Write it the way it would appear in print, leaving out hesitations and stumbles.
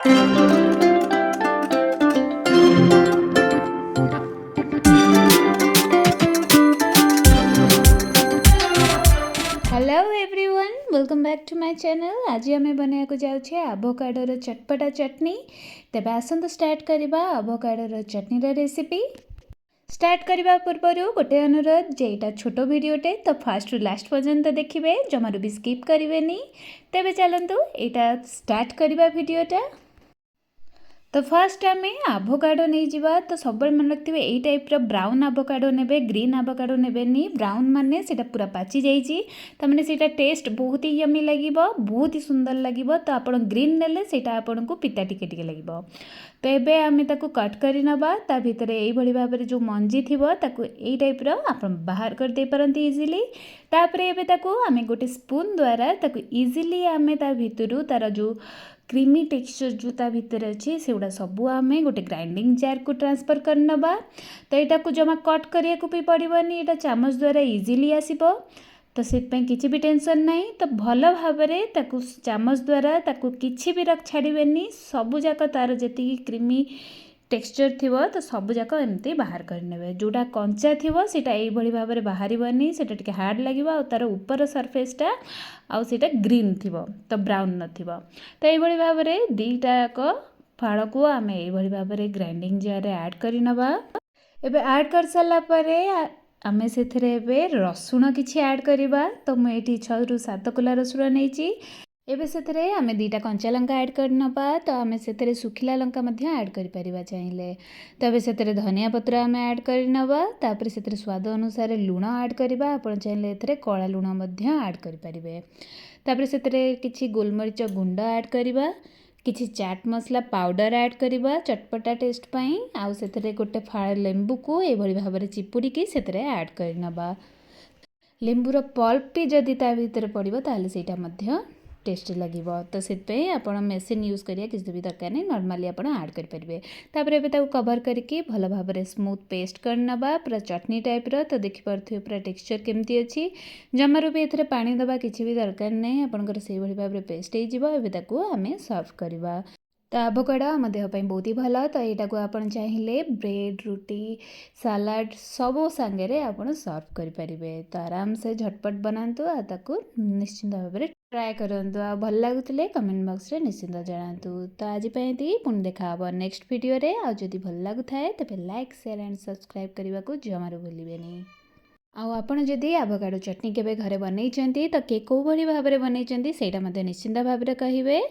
Hello everyone, welcome back to my channel. आज आम बनाया जाऊे आभोकाडोर चटपटा चटनी। तेज आसतु स्टार्ट करवा आभोकाडोर चटनी रेसिपी। स्टार्ट करने पूर्व गोटे अनुरोध जे यहाँ छोट भिडटे तो फास्ट रु लास्ट पर्यंत देखिए, जमारू भी स्किप करेंगे। तेज चलतु यहाँ स्टार्ट करवा भिडटा। तो फर्स्ट आम आभोकाडो नहीं जावा। तो सब मन रखिए यही टाइप्र ब्राउन आभोकाडो ने, ग्रीन आभोकाडो ने। ब्राउन माने से पूरा पाची जाइए, तो मैंने से टेस्ट बहुत ही यमी लगे, बहुत ही सुंदर लगे। तो आप ग्रीन नेले से आपन को पिता टिके टिके लगे। तो ये आम ताको कट कर नवा। ता भितर यही भाव में जो मंजी थी यही टाइप्र आप बाहर करदे पारती इजिली। तापर एबे ताको आम गोटे स्पून द्वारा ताको इजिली आम ता भितरु तार जो क्रीमी टेक्सचर जो ता भितर अच्छी से गुड़ा सबू आम गोटे ग्राइंडिंग जार को ट्रांसफर कर नवा। तो यहाँ को जमा कट करिया को भी पड़ोनी, यहाँ चामच द्वारा इजिली आसीबो। तो से किसी भी टेंशन नहीं। तो भल भाव में चामच द्वारा किसी भी रख छाड़बेनि, सबूक तार जी क्रीमी टेक्सचर थी तो सबूक एमती बाहर करने। जोटा कंचा थी सीटा यही भाव में बाहर से हार्ड लगे और तार ऊपर सरफेसटा आउटा ग्रीन थी तो ब्राउन नथी। तो यही भाव में दीटाक फाड़ को आम यही भाव में ग्राइंडिंग जार ऐड कर नवा। एबे ऐड कर सारापर आमे से रसुण किछि ऐड करिबा। तो मुझे 6 ରୁ 7 कोला रसुण नहीं। एबे से आमे 2टा कंचा लंका ऐड कर नबा। तो आमे से सुखिला लंका मध्य ऐड कर परिबा चाहिए। तो एबे से धनिया पत्र आमे ऐड कर नबा। तापर से स्वाद अनुसार लुण ऐड करिबा। आपण चाहिए एथरे कला लुण मध्य ऐड कर परिबे। तापर से किछि गोलमरीच गुंड ऐड करिबा, किछि चाट मसला पाउडर ऐड करिबा चटपटा टेस्ट पाई। आउ से गोटे फाड़ लेंबू को यही भाव में चिपुड़ी से ऐड कर नबा। लेंबूर पल्प टी जदि ता भीतर पड़ो ताले सेटा मध्य टेस्टी लगे। तो से आपण मेसीन यूज करिया किसी भी दरकार नहीं, नॉर्मली आप ऐड करेंगे। तापर एबे ताको कवर करके भल भाव में स्मूथ पेस्ट कर नबा, पूरा चटनी टाइप्र। तो देखिपे पूरा टेक्सचर केमती अच्छी, जमारू भी एथरे पानी दबा किसी भी दरकार नहीं। आपंकर से भाव में पेस्ट हो आम सर्व करवा। तो आभोकाडो आम देहपाई बहुत ही भल। तो यहाँ को आप चाहिए ब्रेड रुटी सालाड सबो सांगे आप सर्व करेंगे। तो आराम से झटपट बनातु आ ताकू निश्चिंत भाव में ट्राए करंतु। आ भल लगुले कमेंट बॉक्स रे निश्चिंत जनातु। तो आज पुणी देखा नेक्स्ट वीडियो रे। आ जदि भल लगुए तेज लाइक शेयर एंड सब्सक्राइब करने को जमारू भूलें। आपण जदि आभोकाडो चटनी केबे घरे बनई तो के को भाव में बनई से निश्चिंत भाव में कहिबे।